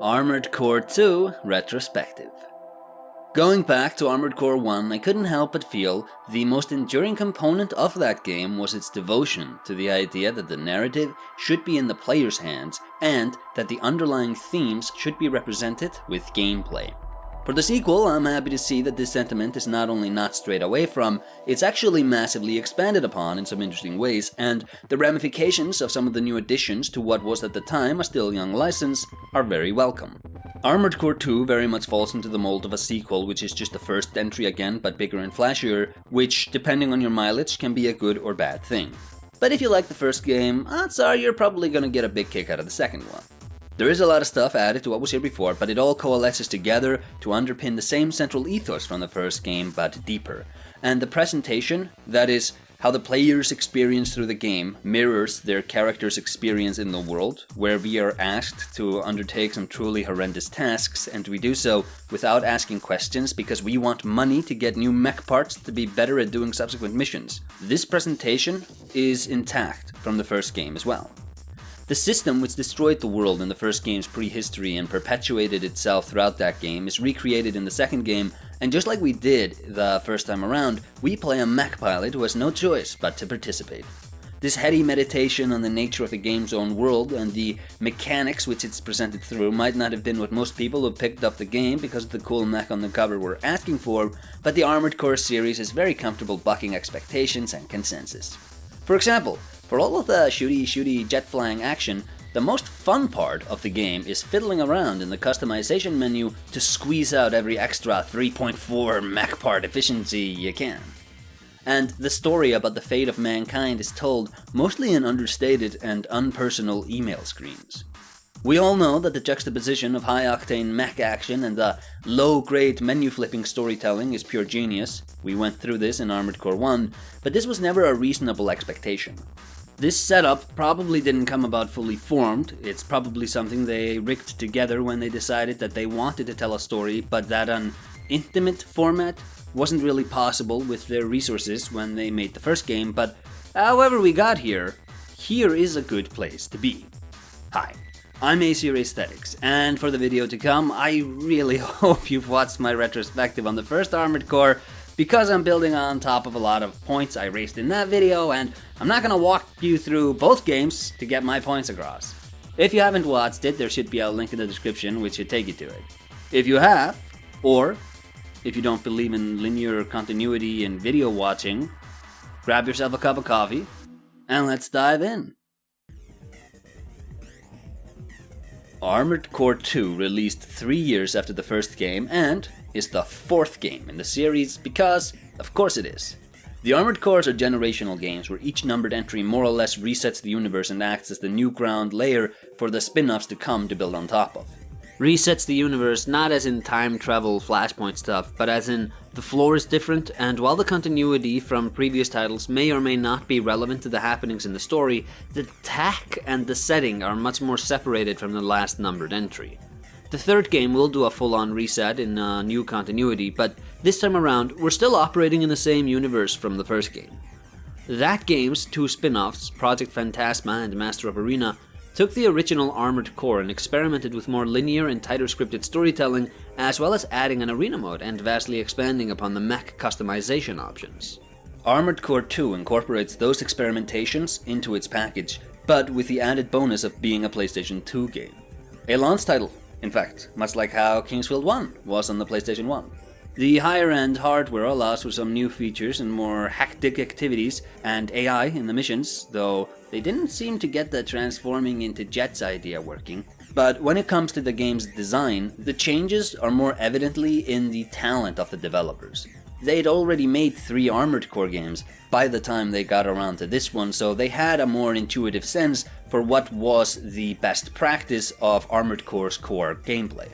Armored Core 2 Retrospective. Going back to Armored Core 1, I couldn't help but feel the most enduring component of that game was its devotion to the idea that the narrative should be in the player's hands and that the underlying themes should be represented with gameplay. For the sequel, I'm happy to see that this sentiment is not only not strayed away from, it's actually massively expanded upon in some interesting ways, and the ramifications of some of the new additions to what was at the time a still young license are very welcome. Armored Core 2 very much falls into the mold of a sequel, which is just the first entry again, but bigger and flashier, which, depending on your mileage, can be a good or bad thing. But if you like the first game, odds are you're probably gonna get a big kick out of the second one. There is a lot of stuff added to what was here before, but it all coalesces together to underpin the same central ethos from the first game, but deeper. And the presentation, that is, how the player's experience through the game mirrors their character's experience in the world, where we are asked to undertake some truly horrendous tasks, and we do so without asking questions because we want money to get new mech parts to be better at doing subsequent missions. This presentation is intact from the first game as well. The system which destroyed the world in the first game's prehistory and perpetuated itself throughout that game is recreated in the second game, and just like we did the first time around, we play a mech pilot who has no choice but to participate. This heady meditation on the nature of the game's own world and the mechanics which it's presented through might not have been what most people who picked up the game because of the cool mech on the cover were asking for, but the Armored Core series is very comfortable bucking expectations and consensus. For example, for all of the shooty jet flying action, the most fun part of the game is fiddling around in the customization menu to squeeze out every extra 3.4 mech part efficiency you can. And the story about the fate of mankind is told mostly in understated and unpersonal email screens. We all know that the juxtaposition of high-octane mech action and the low-grade menu-flipping storytelling is pure genius. We went through this in Armored Core 1, but this was never a reasonable expectation. This setup probably didn't come about fully formed. It's probably something they rigged together when they decided that they wanted to tell a story, but that an intimate format wasn't really possible with their resources when they made the first game, but however we got here, here is a good place to be. Hi, I'm AesirAesthetics, and for the video to come, I really hope you've watched my retrospective on the first Armored Core, because I'm building on top of a lot of points I raised in that video, and I'm not gonna walk you through both games to get my points across. If you haven't watched it, there should be a link in the description which should take you to it. If you have, or if you don't believe in linear continuity in video watching, grab yourself a cup of coffee, and let's dive in. Armored Core 2 released 3 years after the first game and is the fourth game in the series because, of course it is. The Armored Cores are generational games where each numbered entry more or less resets the universe and acts as the new ground layer for the spin-offs to come to build on top of. Resets the universe not as in time travel flashpoint stuff, but as in the floor is different, and while the continuity from previous titles may or may not be relevant to the happenings in the story, the tack and the setting are much more separated from the last numbered entry. The third game will do a full-on reset in a new continuity, but this time around, we're still operating in the same universe from the first game. That game's two spin-offs, Project Phantasma and Master of Arena, took the original Armored Core and experimented with more linear and tighter scripted storytelling, as well as adding an arena mode and vastly expanding upon the mech customization options. Armored Core 2 incorporates those experimentations into its package, but with the added bonus of being a PlayStation 2 game. A launch title, in fact, much like how Kingsfield 1 was on the PlayStation 1. The higher-end hardware allows for some new features and more hectic activities and AI in the missions, though they didn't seem to get the transforming into jets idea working. But when it comes to the game's design, the changes are more evidently in the talent of the developers. They'd already made 3 Armored Core games by the time they got around to this one, so they had a more intuitive sense for what was the best practice of Armored Core's core gameplay.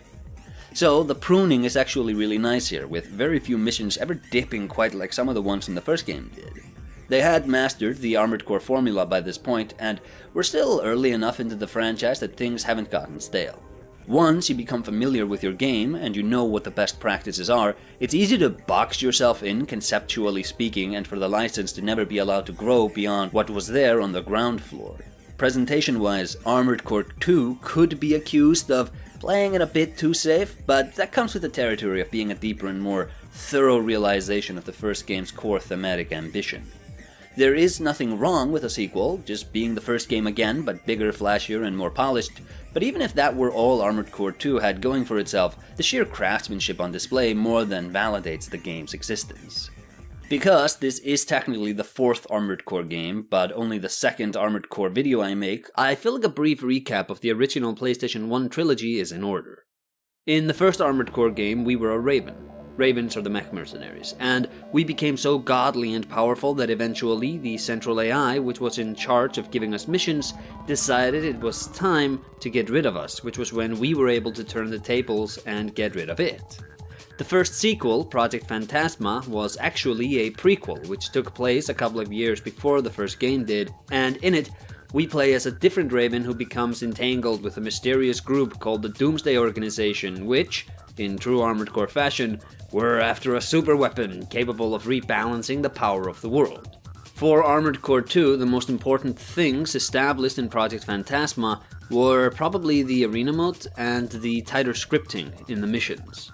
So the pruning is actually really nice here, with very few missions ever dipping quite like some of the ones in the first game did. They had mastered the Armored Core formula by this point, and were still early enough into the franchise that things haven't gotten stale. Once you become familiar with your game and you know what the best practices are, it's easy to box yourself in, conceptually speaking, and for the license to never be allowed to grow beyond what was there on the ground floor. presentation-wise, Armored Core 2 could be accused of playing it a bit too safe, but that comes with the territory of being a deeper and more thorough realization of the first game's core thematic ambition. There is nothing wrong with a sequel, just being the first game again, but bigger, flashier, and more polished, but even if that were all Armored Core 2 had going for itself, the sheer craftsmanship on display more than validates the game's existence. Because this is technically the 4th Armored Core game, but only the 2nd Armored Core video I make, I feel like a brief recap of the original PlayStation 1 trilogy is in order. In the first Armored Core game, we were a Raven. Ravens are the mech mercenaries, and we became so godly and powerful that eventually the central AI, which was in charge of giving us missions, decided it was time to get rid of us, which was when we were able to turn the tables and get rid of it. The first sequel, Project Phantasma, was actually a prequel, which took place a couple of years before the first game did, and in it, we play as a different Raven who becomes entangled with a mysterious group called the Doomsday Organization, which, in true Armored Core fashion, were after a super weapon capable of rebalancing the power of the world. For Armored Core 2, the most important things established in Project Phantasma were probably the arena mode and the tighter scripting in the missions.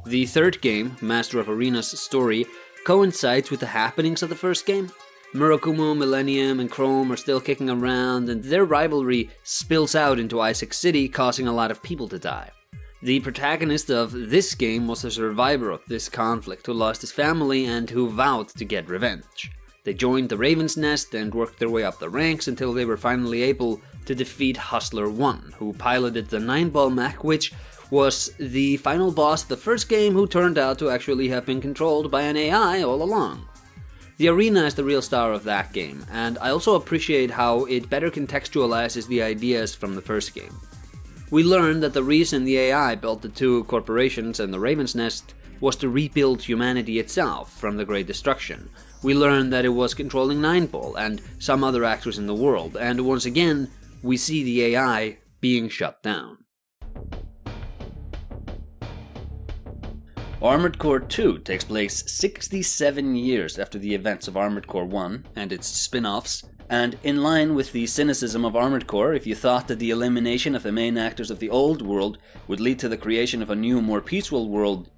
The third game, Master of Arena's story, coincides with the happenings of the first game. Murakumo, Millennium, and Chrome are still kicking around, and their rivalry spills out into Isaac City, causing a lot of people to die. The protagonist of this game was a survivor of this conflict who lost his family and who vowed to get revenge. They joined the Raven's Nest and worked their way up the ranks until they were finally able to defeat Hustler 1, who piloted the 9-ball mech, which was the final boss of the first game, who turned out to actually have been controlled by an AI all along. The arena is the real star of that game, and I also appreciate how it better contextualizes the ideas from the first game. We learned that the reason the AI built the two corporations and the Raven's Nest was to rebuild humanity itself from the Great Destruction. We learned that it was controlling 9-ball and some other actors in the world, and once again, we see the AI being shut down. Armored Core 2 takes place 67 years after the events of Armored Core 1 and its spin-offs, and in line with the cynicism of Armored Core, if you thought that the elimination of the main actors of the old world would lead to the creation of a new, more peaceful world,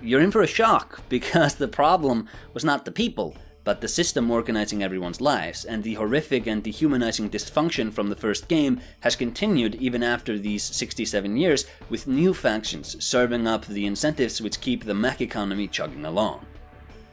you're in for a shock, because the problem was not the people, but the system organizing everyone's lives, and the horrific and dehumanizing dysfunction from the first game has continued even after these 67 years, with new factions serving up the incentives which keep the mech economy chugging along.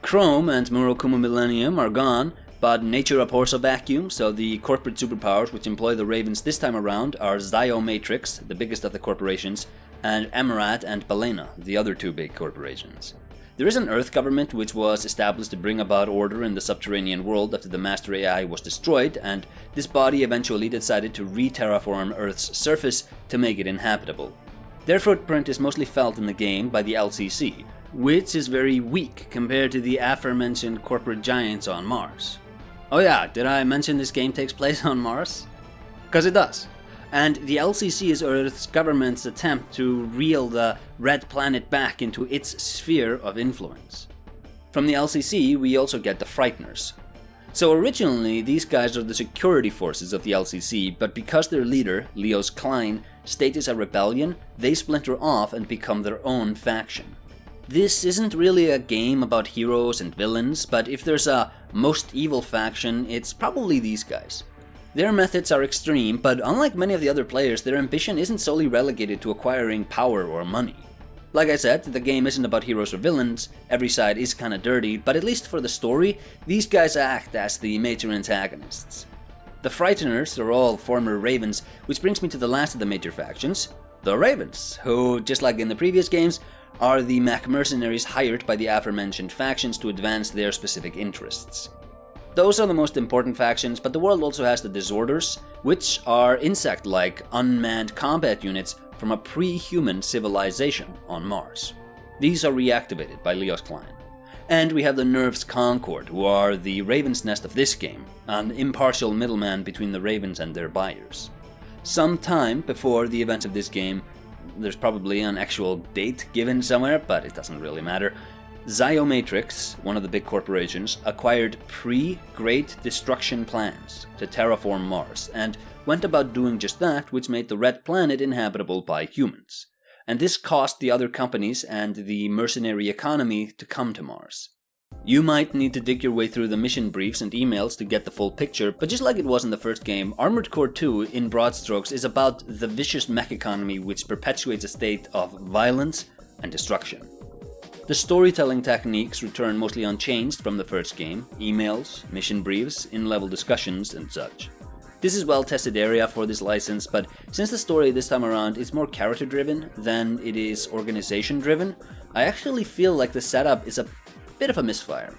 Chrome and Murakumo Millennium are gone, but nature abhors a vacuum, so the corporate superpowers which employ the Ravens this time around are Ziomatrix, the biggest of the corporations, and Amarat and Balena, the other two big corporations. There is an Earth government which was established to bring about order in the subterranean world after the Master AI was destroyed, and this body eventually decided to re-terraform Earth's surface to make it inhabitable. Their footprint is mostly felt in the game by the LCC, which is very weak compared to the aforementioned corporate giants on Mars. Oh yeah, did I mention this game takes place on Mars? 'Cause it does. And the LCC is Earth's government's attempt to reel the Red Planet back into its sphere of influence. From the LCC, we also get the Frighteners. So originally, these guys are the security forces of the LCC, but because their leader, Leos Klein, stages a rebellion, they splinter off and become their own faction. This isn't really a game about heroes and villains, but if there's a most evil faction, it's probably these guys. Their methods are extreme, but unlike many of the other players, their ambition isn't solely relegated to acquiring power or money. Like I said, the game isn't about heroes or villains, every side is kinda dirty, but at least for the story, these guys act as the major antagonists. The Frighteners are all former Ravens, which brings me to the last of the major factions, the Ravens, who, just like in the previous games, are the mech mercenaries hired by the aforementioned factions to advance their specific interests. Those are the most important factions, but the world also has the Disorders, which are insect-like, unmanned combat units from a pre-human civilization on Mars. These are reactivated by Leos Klein. And we have the Nerves Concord, who are the Raven's Nest of this game, an impartial middleman between the Ravens and their buyers. Sometime before the events of this game, there's probably an actual date given somewhere, but it doesn't really matter, Ziomatrix, one of the big corporations, acquired pre-Great Destruction plans to terraform Mars, and went about doing just that, which made the red planet inhabitable by humans. And this caused the other companies and the mercenary economy to come to Mars. You might need to dig your way through the mission briefs and emails to get the full picture, but just like it was in the first game, Armored Core 2, in broad strokes, is about the vicious mech economy which perpetuates a state of violence and destruction. The storytelling techniques return mostly unchanged from the first game: emails, mission briefs, in-level discussions, and such. This is well-tested area for this license, but since the story this time around is more character-driven than it is organization-driven, I actually feel like the setup is a bit of a misfire.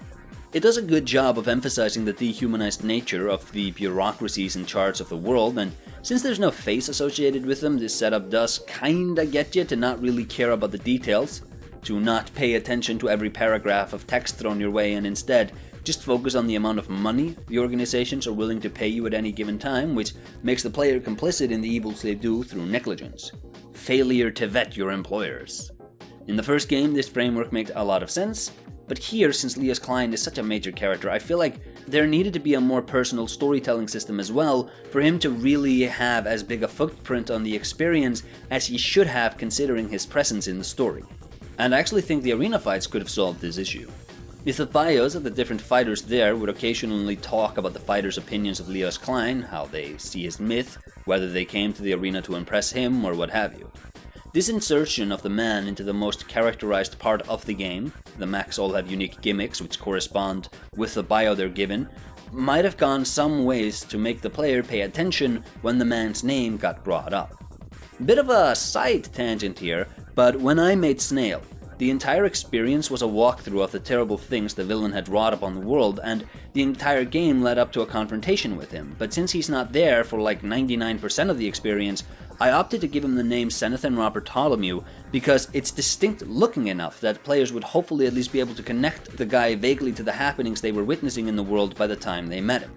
It does a good job of emphasizing the dehumanized nature of the bureaucracies in charge of the world, and since there's no face associated with them, this setup does kinda get you to not really care about the details, to not pay attention to every paragraph of text thrown your way, and instead just focus on the amount of money the organizations are willing to pay you at any given time, which makes the player complicit in the evils they do through negligence. Failure to vet your employers. In the first game, this framework made a lot of sense, but here, since Leos Klein is such a major character, I feel like there needed to be a more personal storytelling system as well for him to really have as big a footprint on the experience as he should have, considering his presence in the story. And I actually think the arena fights could have solved this issue. If the bios of the different fighters there would occasionally talk about the fighters' opinions of Leos Klein, how they see his myth, whether they came to the arena to impress him, or what have you. This insertion of the man into the most characterized part of the game, the mechs all have unique gimmicks which correspond with the bio they're given, might have gone some ways to make the player pay attention when the man's name got brought up. Bit of a side tangent here, but when I made Snail, the entire experience was a walkthrough of the terrible things the villain had wrought upon the world, and the entire game led up to a confrontation with him. But since he's not there for like 99% of the experience, I opted to give him the name Senathan Robert Ptolemy because it's distinct looking enough that players would hopefully at least be able to connect the guy vaguely to the happenings they were witnessing in the world by the time they met him.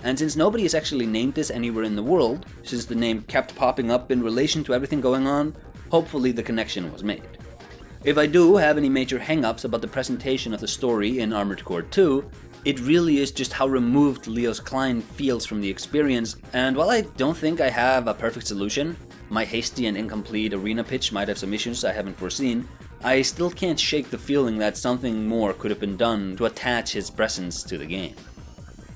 And since nobody has actually named this anywhere in the world, since the name kept popping up in relation to everything going on, hopefully the connection was made. If I do have any major hang-ups about the presentation of the story in Armored Core 2, it really is just how removed Leos Klein feels from the experience, and while I don't think I have a perfect solution, my hasty and incomplete arena pitch might have some issues I haven't foreseen, I still can't shake the feeling that something more could have been done to attach his presence to the game.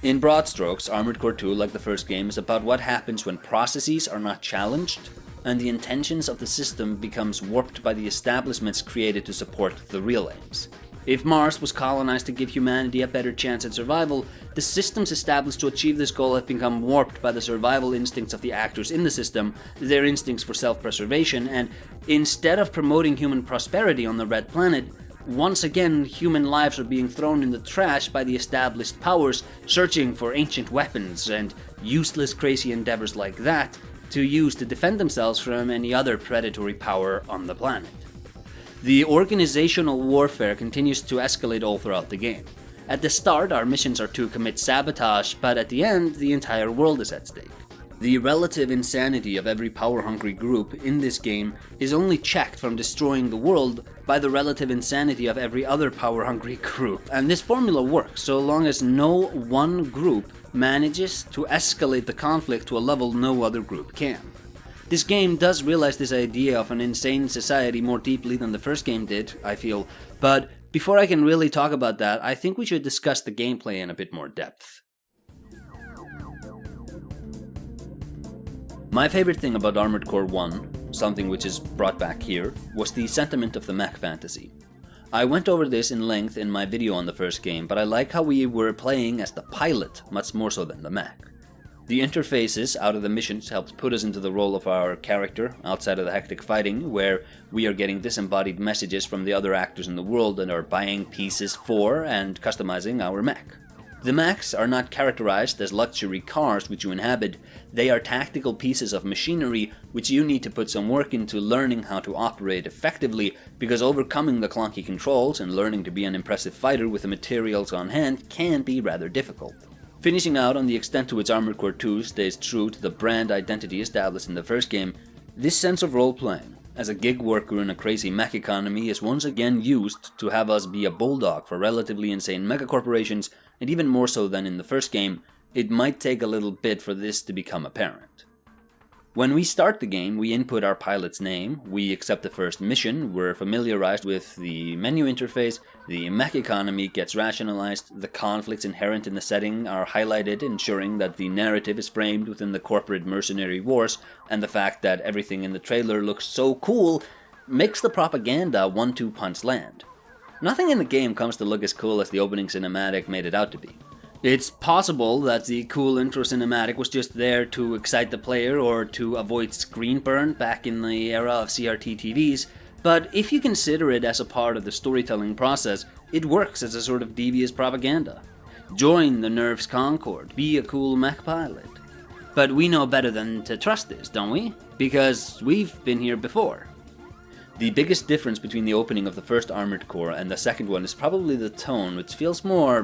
In broad strokes, Armored Core 2, like the first game, is about what happens when processes are not challenged, and the intentions of the system becomes warped by the establishments created to support the real aims. If Mars was colonized to give humanity a better chance at survival, the systems established to achieve this goal have become warped by the survival instincts of the actors in the system, their instincts for self-preservation, and instead of promoting human prosperity on the Red Planet, once again human lives are being thrown in the trash by the established powers searching for ancient weapons and useless crazy endeavors like that to use to defend themselves from any other predatory power on the planet. The organizational warfare continues to escalate all throughout the game. At the start, our missions are to commit sabotage, but at the end, the entire world is at stake. The relative insanity of every power-hungry group in this game is only checked from destroying the world by the relative insanity of every other power-hungry group, and this formula works so long as no one group manages to escalate the conflict to a level no other group can. This game does realize this idea of an insane society more deeply than the first game did, I feel, but before I can really talk about that, I think we should discuss the gameplay in a bit more depth. My favorite thing about Armored Core 1, something which is brought back here, was the sentiment of the mech fantasy. I went over this in length in my video on the first game, but I like how we were playing as the pilot much more so than the mech. The interfaces out of the missions helped put us into the role of our character outside of the hectic fighting, where we are getting disembodied messages from the other actors in the world and are buying pieces for and customizing our mech. The mechs are not characterized as luxury cars which you inhabit, they are tactical pieces of machinery which you need to put some work into learning how to operate effectively, because overcoming the clunky controls and learning to be an impressive fighter with the materials on hand can be rather difficult. Finishing out on the extent to which Armored Core 2 stays true to the brand identity established in the first game, this sense of role-playing, as a gig worker in a crazy mech economy is once again used to have us be a bulldog for relatively insane megacorporations, and even more so than in the first game, it might take a little bit for this to become apparent. When we start the game, we input our pilot's name, we accept the first mission, we're familiarized with the menu interface, the mech economy gets rationalized, the conflicts inherent in the setting are highlighted, ensuring that the narrative is framed within the corporate mercenary wars, and the fact that everything in the trailer looks so cool makes the propaganda 1-2 punch land. Nothing in the game comes to look as cool as the opening cinematic made it out to be. It's possible that the cool intro cinematic was just there to excite the player or to avoid screen burn back in the era of CRT TVs, but if you consider it as a part of the storytelling process, it works as a sort of devious propaganda. Join the Nerves Concord, be a cool mech pilot. But we know better than to trust this, don't we? Because we've been here before. The biggest difference between the opening of the first Armored Core and the second one is probably the tone, which feels more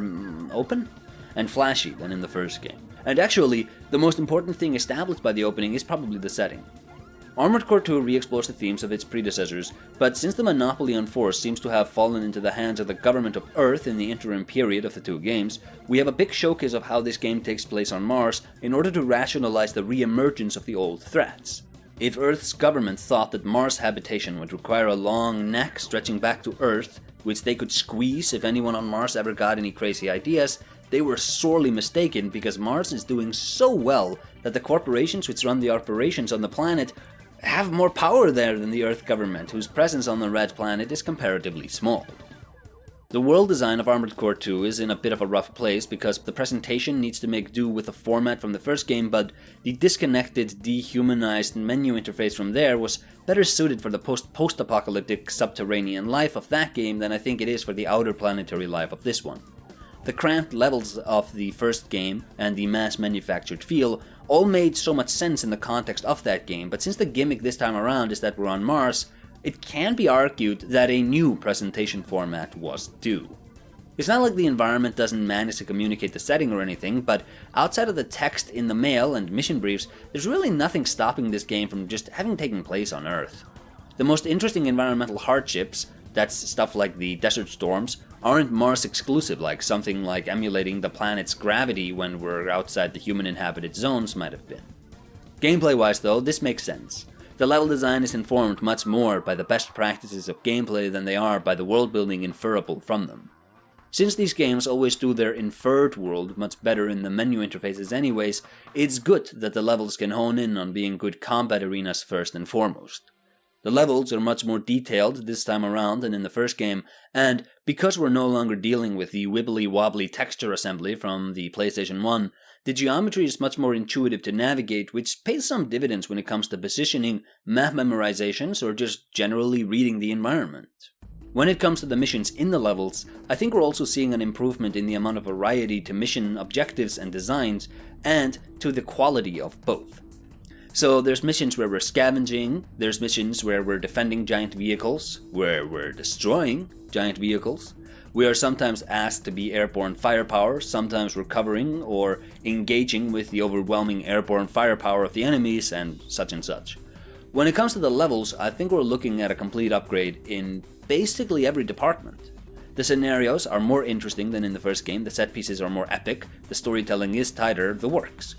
open and flashy than in the first game. And actually, the most important thing established by the opening is probably the setting. Armored Core 2 re-explores the themes of its predecessors, but since the monopoly on force seems to have fallen into the hands of the government of Earth in the interim period of the two games, we have a big showcase of how this game takes place on Mars in order to rationalize the re-emergence of the old threats. If Earth's government thought that Mars habitation would require a long neck stretching back to Earth, which they could squeeze if anyone on Mars ever got any crazy ideas, they were sorely mistaken, because Mars is doing so well that the corporations which run the operations on the planet have more power there than the Earth government, whose presence on the red planet is comparatively small. The world design of Armored Core 2 is in a bit of a rough place because the presentation needs to make do with the format from the first game, but the disconnected, dehumanized menu interface from there was better suited for the post-apocalyptic subterranean life of that game than I think it is for the outer planetary life of this one. The cramped levels of the first game and the mass-manufactured feel all made so much sense in the context of that game, but since the gimmick this time around is that we're on Mars, it can be argued that a new presentation format was due. It's not like the environment doesn't manage to communicate the setting or anything, but outside of the text in the mail and mission briefs, there's really nothing stopping this game from just having taken place on Earth. The most interesting environmental hardships, that's stuff like the desert storms, aren't Mars exclusive, like something like emulating the planet's gravity when we're outside the human inhabited zones might have been. Gameplay wise though, this makes sense. The level design is informed much more by the best practices of gameplay than they are by the world building inferable from them. Since these games always do their inferred world much better in the menu interfaces anyways, it's good that the levels can hone in on being good combat arenas first and foremost. The levels are much more detailed this time around than in the first game, and because we're no longer dealing with the wibbly-wobbly texture assembly from the PlayStation 1, the geometry is much more intuitive to navigate, which pays some dividends when it comes to positioning, map memorizations, or just generally reading the environment. When it comes to the missions in the levels, I think we're also seeing an improvement in the amount of variety to mission objectives and designs, and to the quality of both. So there's missions where we're scavenging, there's missions where we're defending giant vehicles, where we're destroying giant vehicles. We are sometimes asked to be airborne firepower, sometimes recovering or engaging with the overwhelming airborne firepower of the enemies, and such and such. When it comes to the levels, I think we're looking at a complete upgrade in basically every department. The scenarios are more interesting than in the first game, the set pieces are more epic, the storytelling is tighter, the works.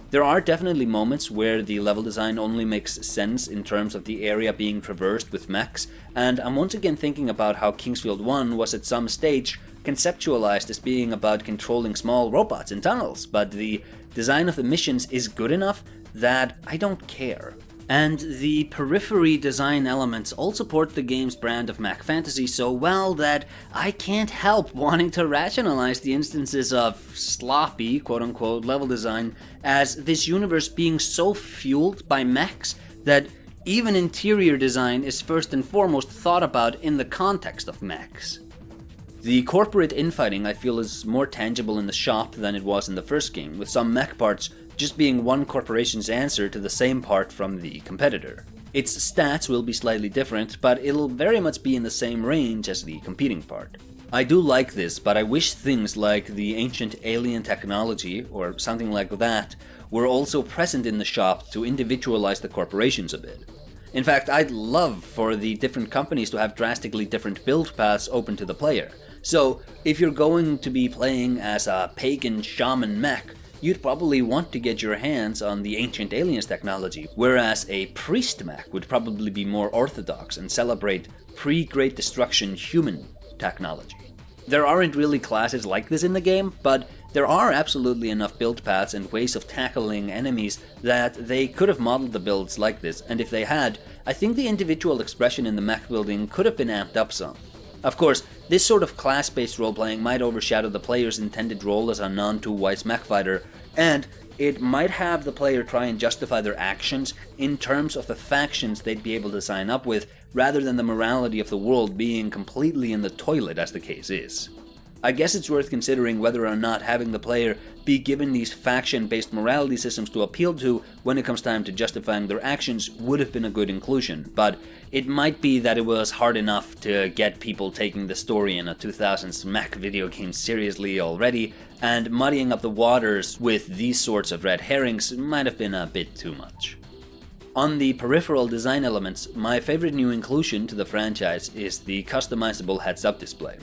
There are definitely moments where the level design only makes sense in terms of the area being traversed with mechs, and I'm once again thinking about how Kingsfield 1 was at some stage conceptualized as being about controlling small robots in tunnels, but the design of the missions is good enough that I don't care. And the periphery design elements all support the game's brand of mech fantasy so well that I can't help wanting to rationalize the instances of sloppy, quote-unquote, level design as this universe being so fueled by mechs that even interior design is first and foremost thought about in the context of mechs. The corporate infighting I feel is more tangible in the shop than it was in the first game, with some mech parts just being one corporation's answer to the same part from the competitor. Its stats will be slightly different, but it'll very much be in the same range as the competing part. I do like this, but I wish things like the ancient alien technology, or something like that, were also present in the shop to individualize the corporations a bit. In fact, I'd love for the different companies to have drastically different build paths open to the player. So, if you're going to be playing as a pagan shaman mech, you'd probably want to get your hands on the Ancient Aliens technology, whereas a priest mech would probably be more orthodox and celebrate pre-Great Destruction human technology. There aren't really classes like this in the game, but there are absolutely enough build paths and ways of tackling enemies that they could have modeled the builds like this, and if they had, I think the individual expression in the mech building could have been amped up some. Of course, this sort of class-based role-playing might overshadow the player's intended role as a non-too-wise mech fighter, and it might have the player try and justify their actions in terms of the factions they'd be able to sign up with, rather than the morality of the world being completely in the toilet as the case is. I guess it's worth considering whether or not having the player be given these faction-based morality systems to appeal to when it comes time to justifying their actions would have been a good inclusion, but it might be that it was hard enough to get people taking the story in a 2000s mech video game seriously already, and muddying up the waters with these sorts of red herrings might have been a bit too much. On the peripheral design elements, my favorite new inclusion to the franchise is the customizable heads-up display.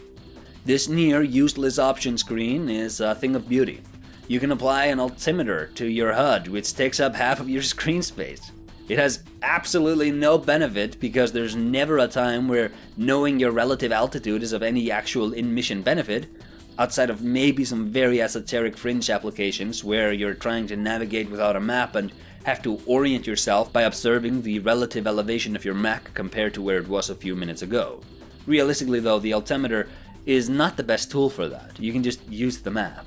This near useless option screen is a thing of beauty. You can apply an altimeter to your HUD, which takes up half of your screen space. It has absolutely no benefit because there's never a time where knowing your relative altitude is of any actual in-mission benefit, outside of maybe some very esoteric fringe applications where you're trying to navigate without a map and have to orient yourself by observing the relative elevation of your mech compared to where it was a few minutes ago. Realistically though, the altimeter is not the best tool for that. You can just use the map.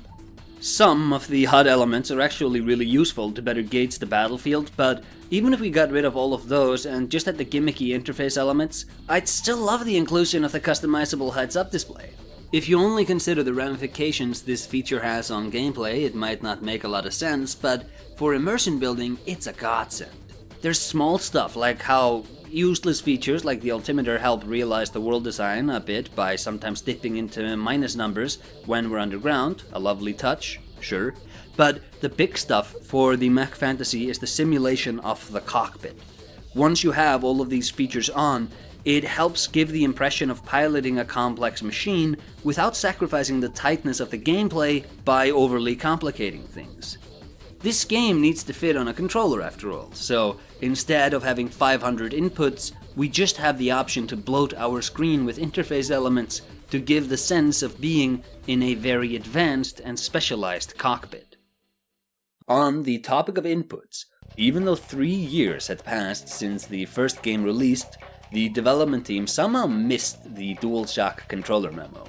Some of the HUD elements are actually really useful to better gauge the battlefield, but even if we got rid of all of those and just had the gimmicky interface elements, I'd still love the inclusion of the customizable heads-up display. If you only consider the ramifications this feature has on gameplay, it might not make a lot of sense, but for immersion building, it's a godsend. There's small stuff like how useless features like the altimeter help realize the world design a bit by sometimes dipping into minus numbers when we're underground, a lovely touch, sure. But the big stuff for the mech fantasy is the simulation of the cockpit. Once you have all of these features on, it helps give the impression of piloting a complex machine without sacrificing the tightness of the gameplay by overly complicating things. This game needs to fit on a controller after all, so instead of having 500 inputs, we just have the option to bloat our screen with interface elements to give the sense of being in a very advanced and specialized cockpit. On the topic of inputs, even though 3 years had passed since the first game released, the development team somehow missed the DualShock controller memo.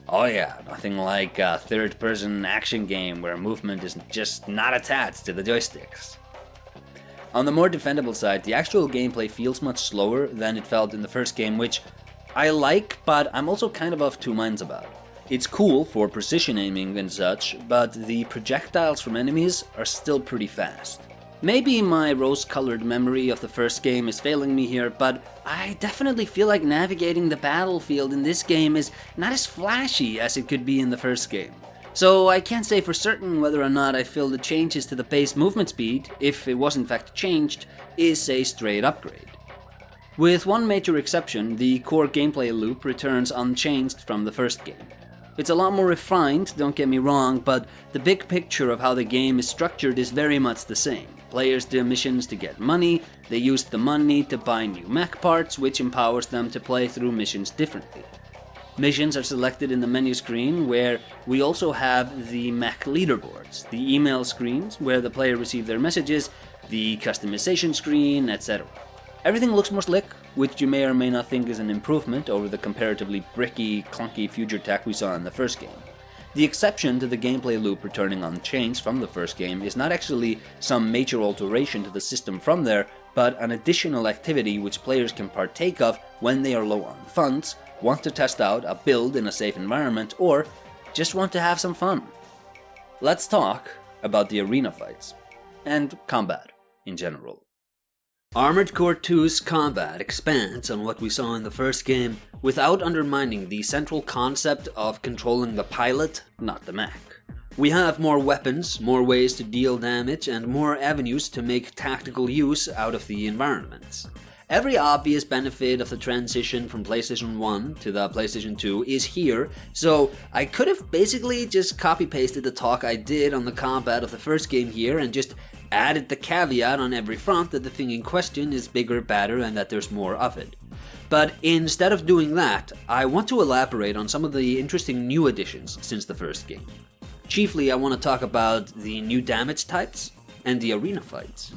Oh yeah, nothing like a third-person action game where movement is just not attached to the joysticks. On the more defendable side, the actual gameplay feels much slower than it felt in the first game, which I like, but I'm also kind of of two minds about. It's cool for precision aiming and such, but the projectiles from enemies are still pretty fast. Maybe my rose-colored memory of the first game is failing me here, but I definitely feel like navigating the battlefield in this game is not as flashy as it could be in the first game. So I can't say for certain whether or not I feel the changes to the base movement speed, if it was in fact changed, is a straight upgrade. With one major exception, the core gameplay loop returns unchanged from the first game. It's a lot more refined, don't get me wrong, but the big picture of how the game is structured is very much the same. Players do missions to get money, they use the money to buy new mech parts, which empowers them to play through missions differently. Missions are selected in the menu screen, where we also have the mech leaderboards, the email screens where the player receives their messages, the customization screen, etc. Everything looks more slick, which you may or may not think is an improvement over the comparatively bricky, clunky future tech we saw in the first game. The exception to the gameplay loop returning unchanged from the first game is not actually some major alteration to the system from there, but an additional activity which players can partake of when they are low on funds, want to test out a build in a safe environment, or just want to have some fun. Let's talk about the arena fights, and combat in general. Armored Core 2's combat expands on what we saw in the first game without undermining the central concept of controlling the pilot, not the mech. We have more weapons, more ways to deal damage, and more avenues to make tactical use out of the environments. Every obvious benefit of the transition from PlayStation 1 to the PlayStation 2 is here, so I could have basically just copy-pasted the talk I did on the combat of the first game here and just added the caveat on every front that the thing in question is bigger, badder, and that there's more of it. But instead of doing that, I want to elaborate on some of the interesting new additions since the first game. Chiefly, I want to talk about the new damage types and the arena fights.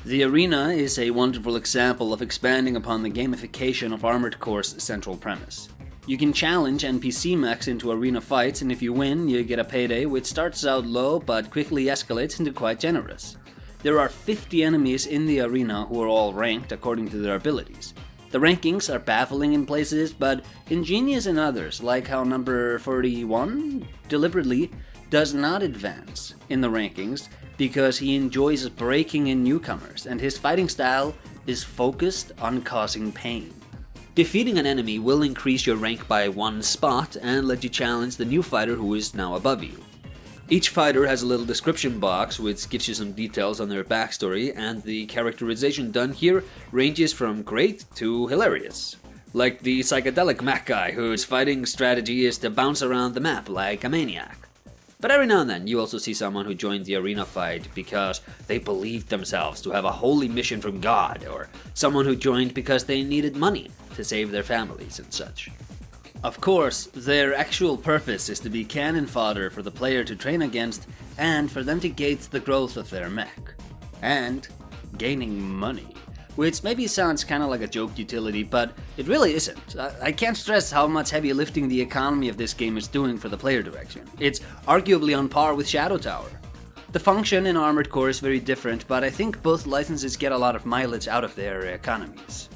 The arena is a wonderful example of expanding upon the gamification of Armored Core's central premise. You can challenge NPC mechs into arena fights, and if you win, you get a payday which starts out low but quickly escalates into quite generous. There are 50 enemies in the arena who are all ranked according to their abilities. The rankings are baffling in places, but ingenious in others, like how number 41 deliberately does not advance in the rankings because he enjoys breaking in newcomers, and his fighting style is focused on causing pain. Defeating an enemy will increase your rank by 1 spot and let you challenge the new fighter who is now above you. Each fighter has a little description box which gives you some details on their backstory, and the characterization done here ranges from great to hilarious. Like the psychedelic mech guy whose fighting strategy is to bounce around the map like a maniac. But every now and then you also see someone who joined the arena fight because they believed themselves to have a holy mission from God, or someone who joined because they needed money to save their families and such. Of course, their actual purpose is to be cannon fodder for the player to train against and for them to gauge the growth of their mech. And gaining money. Which maybe sounds kind of like a joke utility, but it really isn't. I can't stress how much heavy lifting the economy of this game is doing for the player direction. It's arguably on par with Shadow Tower. The function in Armored Core is very different, but I think both licenses get a lot of mileage out of their economies.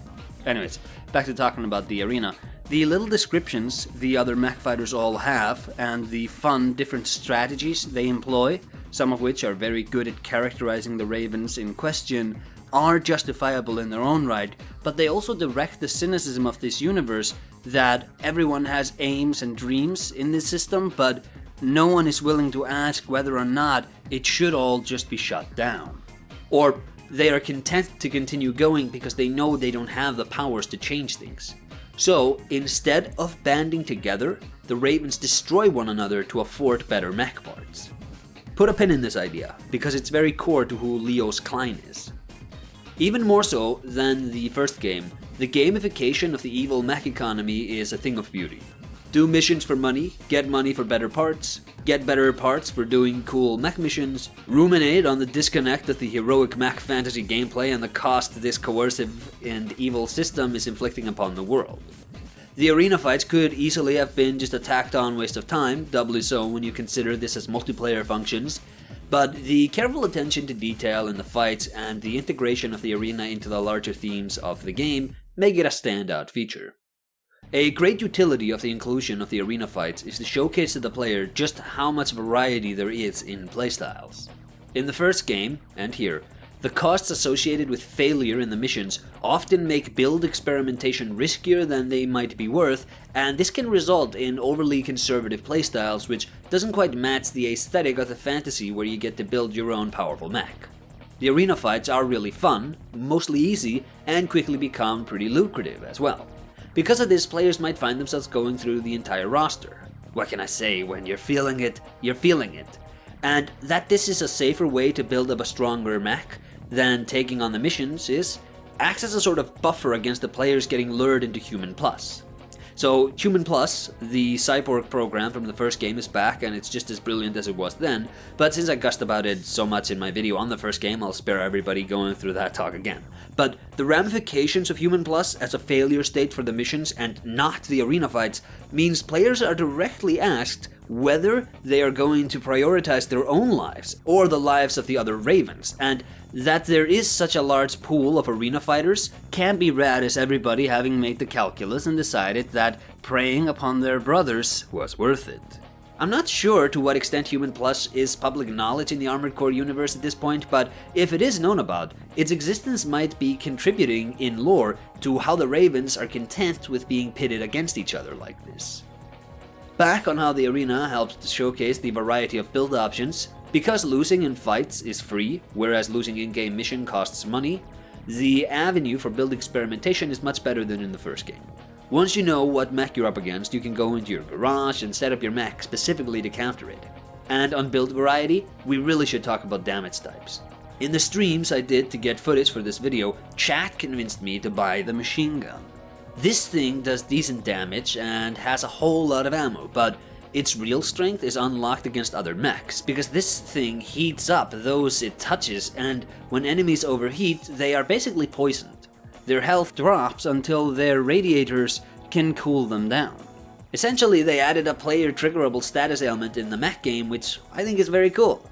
Anyways, back to talking about the arena. The little descriptions the other mech fighters all have, and the fun different strategies they employ, some of which are very good at characterizing the ravens in question, are justifiable in their own right, but they also direct the cynicism of this universe that everyone has aims and dreams in this system, but no one is willing to ask whether or not it should all just be shut down. Or they are content to continue going because they know they don't have the powers to change things. So, instead of banding together, the ravens destroy one another to afford better mech parts. Put a pin in this idea, because it's very core to who Leos Klein is. Even more so than the first game, the gamification of the evil mech economy is a thing of beauty. Do missions for money, get money for better parts, get better parts for doing cool mech missions, ruminate on the disconnect of the heroic mech fantasy gameplay and the cost this coercive and evil system is inflicting upon the world. The arena fights could easily have been just a tacked-on waste of time, doubly so when you consider this as multiplayer functions, but the careful attention to detail in the fights and the integration of the arena into the larger themes of the game make it a standout feature. A great utility of the inclusion of the arena fights is to showcase to the player just how much variety there is in playstyles. In the first game, and here, the costs associated with failure in the missions often make build experimentation riskier than they might be worth, and this can result in overly conservative playstyles which doesn't quite match the aesthetic of the fantasy where you get to build your own powerful mech. The arena fights are really fun, mostly easy, and quickly become pretty lucrative as well. Because of this, players might find themselves going through the entire roster. What can I say, when you're feeling it, you're feeling it. And that this is a safer way to build up a stronger mech than taking on the missions acts as a sort of buffer against the players getting lured into Human Plus. So Human Plus, the cyborg program from the first game, is back and it's just as brilliant as it was then, but since I gushed about it so much in my video on the first game, I'll spare everybody going through that talk again. But the ramifications of Human Plus as a failure state for the missions and not the arena fights means players are directly asked whether they are going to prioritize their own lives or the lives of the other ravens, and that there is such a large pool of arena fighters can be read as everybody having made the calculus and decided that preying upon their brothers was worth it. I'm not sure to what extent Human Plus is public knowledge in the Armored Core universe at this point, but if it is known about, its existence might be contributing in lore to how the ravens are content with being pitted against each other like this. Back on how the arena helps to showcase the variety of build options, because losing in fights is free, whereas losing in-game mission costs money, The avenue for build experimentation is much better than in the first game. Once you know what mech you're up against, you can go into your garage and set up your mech specifically to counter it. And on build variety, we really should talk about damage types. In the streams I did to get footage for this video, chat convinced me to buy the machine gun. This thing does decent damage and has a whole lot of ammo, but its real strength is unlocked against other mechs, because this thing heats up those it touches, and when enemies overheat, they are basically poisoned. Their health drops until their radiators can cool them down. Essentially, they added a player triggerable status ailment in the mech game, which I think is very cool.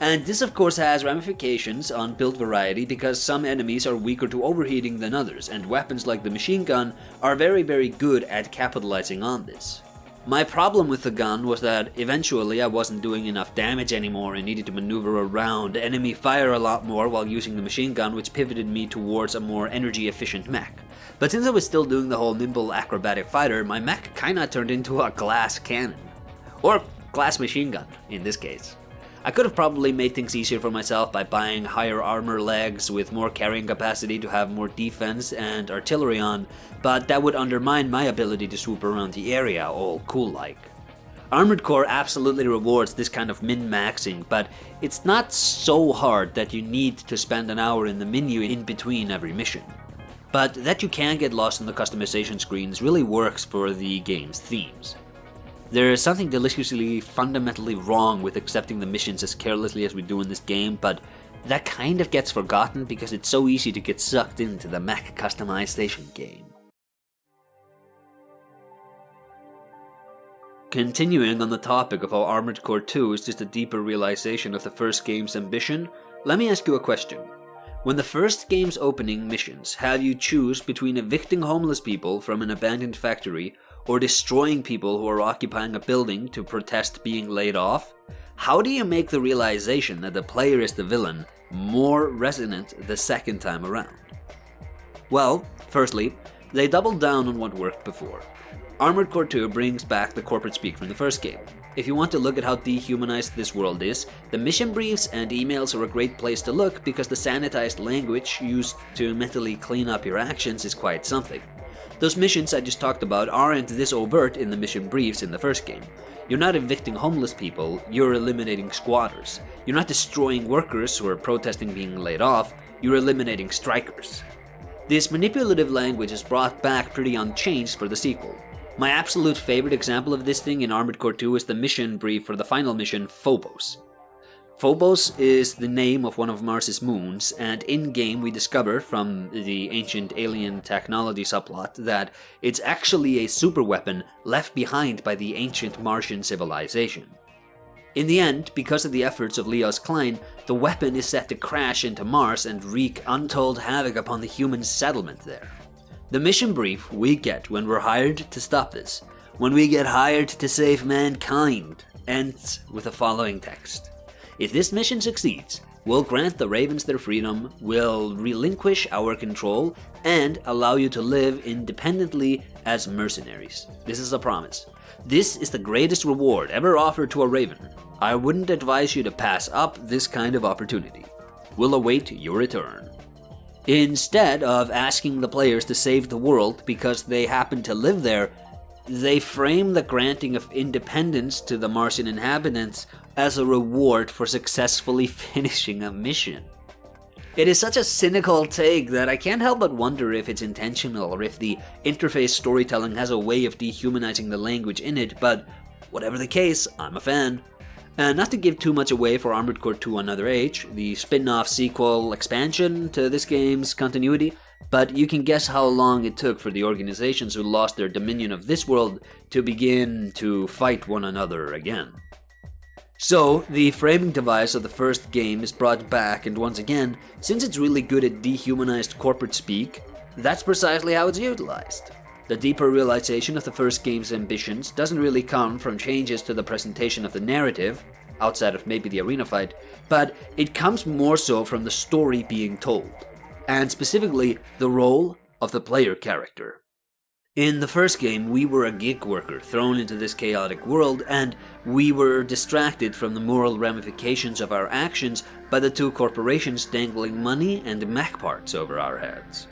And this of course has ramifications on build variety, because some enemies are weaker to overheating than others, and weapons like the machine gun are very good at capitalizing on this. My problem with the gun was that eventually I wasn't doing enough damage anymore and needed to maneuver around enemy fire a lot more while using the machine gun, which pivoted me towards a more energy efficient mech. But since I was still doing the whole nimble acrobatic fighter, my mech kinda turned into a glass cannon. Or glass machine gun, in this case. I could have probably made things easier for myself by buying higher armor legs with more carrying capacity to have more defense and artillery on, but that would undermine my ability to swoop around the area all cool-like. Armored Core absolutely rewards this kind of min-maxing, but it's not so hard that you need to spend an hour in the menu in between every mission. But that you can get lost in the customization screens really works for the game's themes. There is something deliciously fundamentally wrong with accepting the missions as carelessly as we do in this game, but that kind of gets forgotten because it's so easy to get sucked into the mech customization game. Continuing on the topic of how Armored Core 2 is just a deeper realization of the first game's ambition, let me ask you a question. When the first game's opening missions have you choose between evicting homeless people from an abandoned factory or destroying people who are occupying a building to protest being laid off, how do you make the realization that the player is the villain more resonant the second time around? Well, firstly, they doubled down on what worked before. Armored Core 2 brings back the corporate speak from the first game. If you want to look at how dehumanized this world is, the mission briefs and emails are a great place to look because the sanitized language used to mentally clean up your actions is quite something. Those missions I just talked about aren't this overt in the mission briefs in the first game. You're not evicting homeless people, you're eliminating squatters. You're not destroying workers who are protesting being laid off, you're eliminating strikers. This manipulative language is brought back pretty unchanged for the sequel. My absolute favorite example of this thing in Armored Core 2 is the mission brief for the final mission, Phobos. Phobos is the name of one of Mars's moons, and in-game we discover from the ancient alien technology subplot that it's actually a superweapon left behind by the ancient Martian civilization. In the end, because of the efforts of Leos Klein, the weapon is set to crash into Mars and wreak untold havoc upon the human settlement there. The mission brief we get when we're hired to stop this, when we get hired to save mankind, ends with the following text. If this mission succeeds, we'll grant the Ravens their freedom, we'll relinquish our control, and allow you to live independently as mercenaries. This is a promise. This is the greatest reward ever offered to a Raven. I wouldn't advise you to pass up this kind of opportunity. We'll await your return. Instead of asking the players to save the world because they happen to live there, they frame the granting of independence to the Martian inhabitants as a reward for successfully finishing a mission. It is such a cynical take that I can't help but wonder if it's intentional or if the interface storytelling has a way of dehumanizing the language in it, but whatever the case, I'm a fan. And not to give too much away for Armored Core 2 Another Age, the spin-off sequel expansion to this game's continuity, but you can guess how long it took for the organizations who lost their dominion of this world to begin to fight one another again. So, the framing device of the first game is brought back, and once again, since it's really good at dehumanized corporate speak, that's precisely how it's utilized. The deeper realization of the first game's ambitions doesn't really come from changes to the presentation of the narrative, outside of maybe the arena fight, but it comes more so from the story being told, and specifically the role of the player character. In the first game, we were a gig worker thrown into this chaotic world, and we were distracted from the moral ramifications of our actions by the two corporations dangling money and mech parts over our heads.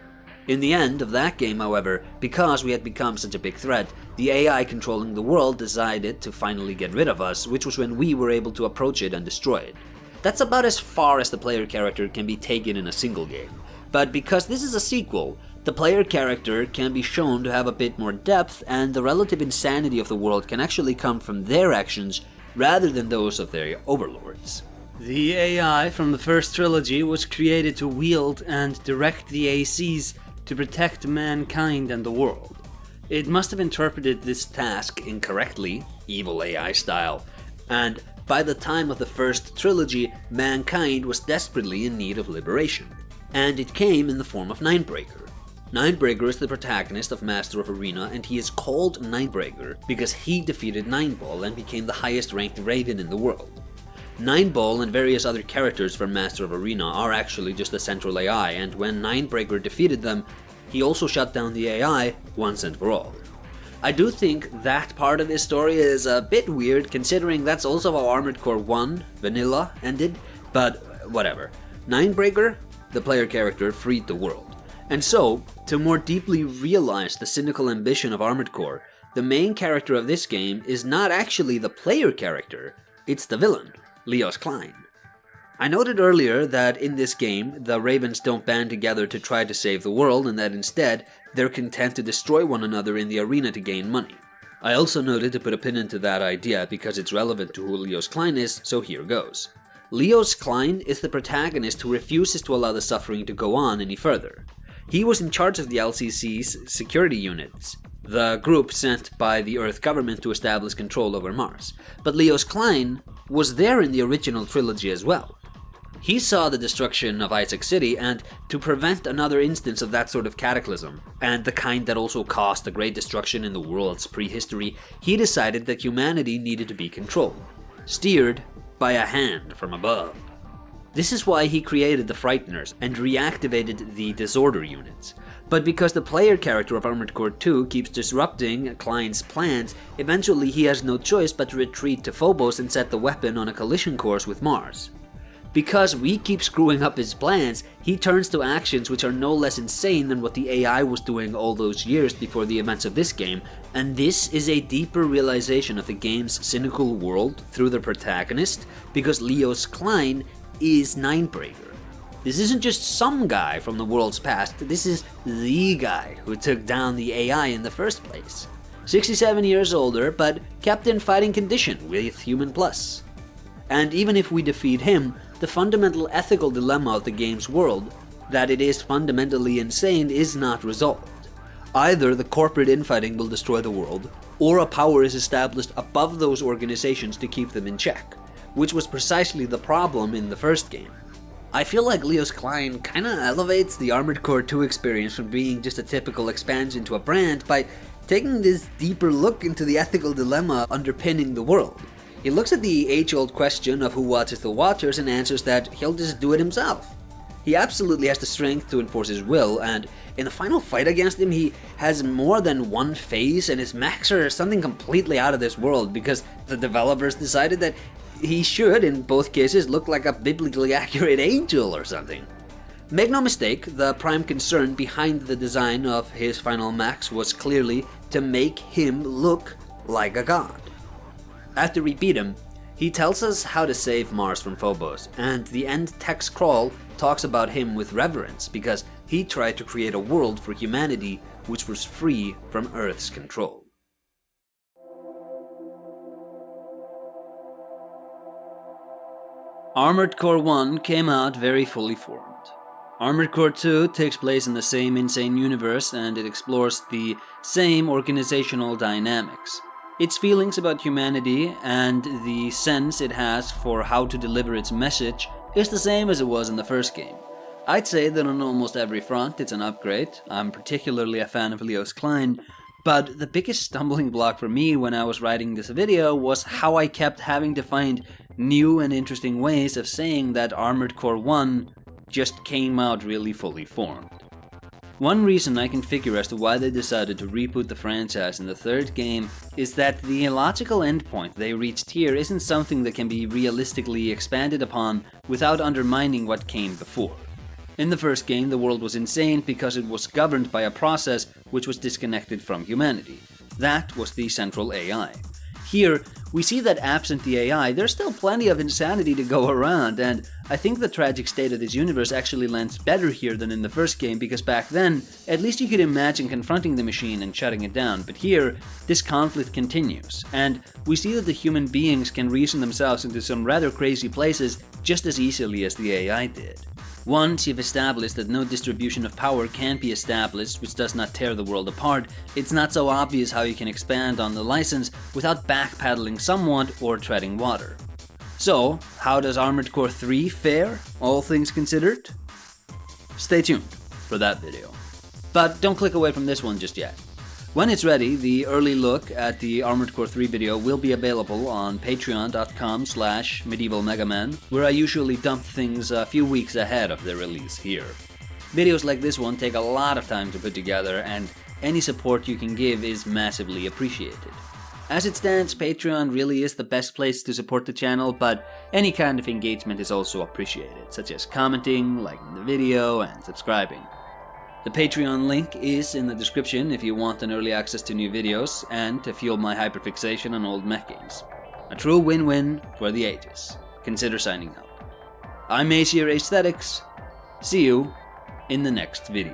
In the end of that game, however, because we had become such a big threat, the AI controlling the world decided to finally get rid of us, which was when we were able to approach it and destroy it. That's about as far as the player character can be taken in a single game. But because this is a sequel, the player character can be shown to have a bit more depth, and the relative insanity of the world can actually come from their actions rather than those of their overlords. The AI from the first trilogy was created to wield and direct the ACs to protect mankind and the world. It must have interpreted this task incorrectly, evil AI style, and by the time of the first trilogy, mankind was desperately in need of liberation. And it came in the form of Ninebreaker. Ninebreaker is the protagonist of Master of Arena, and he is called Ninebreaker because he defeated Nineball and became the highest ranked Raiden in the world. Nineball and various other characters from Master of Arena are actually just a central AI, and when Ninebreaker defeated them, he also shut down the AI once and for all. I do think that part of his story is a bit weird, considering that's also how Armored Core 1 Vanilla ended, but whatever. Ninebreaker, the player character, freed the world. And so, to more deeply realize the cynical ambition of Armored Core, the main character of this game is not actually the player character, it's the villain, Leos Klein. I noted earlier that in this game, the Ravens don't band together to try to save the world, and that instead, they're content to destroy one another in the arena to gain money. I also noted to put a pin into that idea because it's relevant to who Leos Klein is, so here goes. Leos Klein is the protagonist who refuses to allow the suffering to go on any further. He was in charge of the LCC's security units, the group sent by the Earth government to establish control over Mars. But Leos Klein was there in the original trilogy as well. He saw the destruction of Isaac City, and to prevent another instance of that sort of cataclysm, and the kind that also caused the great destruction in the world's prehistory, he decided that humanity needed to be controlled, steered by a hand from above. This is why he created the Frighteners and reactivated the Disorder units. But because the player character of Armored Core 2 keeps disrupting Klein's plans, eventually he has no choice but to retreat to Phobos and set the weapon on a collision course with Mars. Because we keep screwing up his plans, he turns to actions which are no less insane than what the AI was doing all those years before the events of this game, and this is a deeper realization of the game's cynical world through the protagonist, because Leos Klein is Ninebreaker. This isn't just some guy from the world's past, this is the guy who took down the AI in the first place. 67 years older, but kept in fighting condition with Human Plus. And even if we defeat him, the fundamental ethical dilemma of the game's world, that it is fundamentally insane, is not resolved. Either the corporate infighting will destroy the world, or a power is established above those organizations to keep them in check, which was precisely the problem in the first game. I feel like Leos Klein kinda elevates the Armored Core 2 experience from being just a typical expansion to a brand by taking this deeper look into the ethical dilemma underpinning the world. He looks at the age-old question of who watches the watchers and answers that he'll just do it himself. He absolutely has the strength to enforce his will, and in the final fight against him, he has more than one face, and his mechs are something completely out of this world because the developers decided that he should, in both cases, look like a biblically accurate angel or something. Make no mistake, the prime concern behind the design of his final mechs was clearly to make him look like a god. After we beat him, he tells us how to save Mars from Phobos, and the end text crawl talks about him with reverence because he tried to create a world for humanity which was free from Earth's control. Armored Core 1 came out very fully formed. Armored Core 2 takes place in the same insane universe, and it explores the same organizational dynamics. Its feelings about humanity and the sense it has for how to deliver its message is the same as it was in the first game. I'd say that on almost every front it's an upgrade. I'm particularly a fan of Leos Klein, but the biggest stumbling block for me when I was writing this video was how I kept having to find new and interesting ways of saying that Armored Core 1 just came out really fully formed. One reason I can figure as to why they decided to reboot the franchise in the third game is that the illogical endpoint they reached here isn't something that can be realistically expanded upon without undermining what came before. In the first game, the world was insane because it was governed by a process which was disconnected from humanity. That was the central AI. Here, we see that absent the AI, there's still plenty of insanity to go around, and I think the tragic state of this universe actually lands better here than in the first game, because back then, at least you could imagine confronting the machine and shutting it down, but here, this conflict continues, and we see that the human beings can reason themselves into some rather crazy places just as easily as the AI did. Once you've established that no distribution of power can be established which does not tear the world apart, it's not so obvious how you can expand on the license without backpedaling somewhat or treading water. So, how does Armored Core 3 fare, all things considered? Stay tuned for that video. But don't click away from this one just yet. When it's ready, the early look at the Armored Core 3 video will be available on patreon.com/medievalmegaman, where I usually dump things a few weeks ahead of their release here. Videos like this one take a lot of time to put together, and any support you can give is massively appreciated. As it stands, Patreon really is the best place to support the channel, but any kind of engagement is also appreciated, such as commenting, liking the video, and subscribing. The Patreon link is in the description if you want an early access to new videos and to fuel my hyperfixation on old mech games. A true win-win for the ages. Consider signing up. I'm AesirAesthetics. See you in the next video.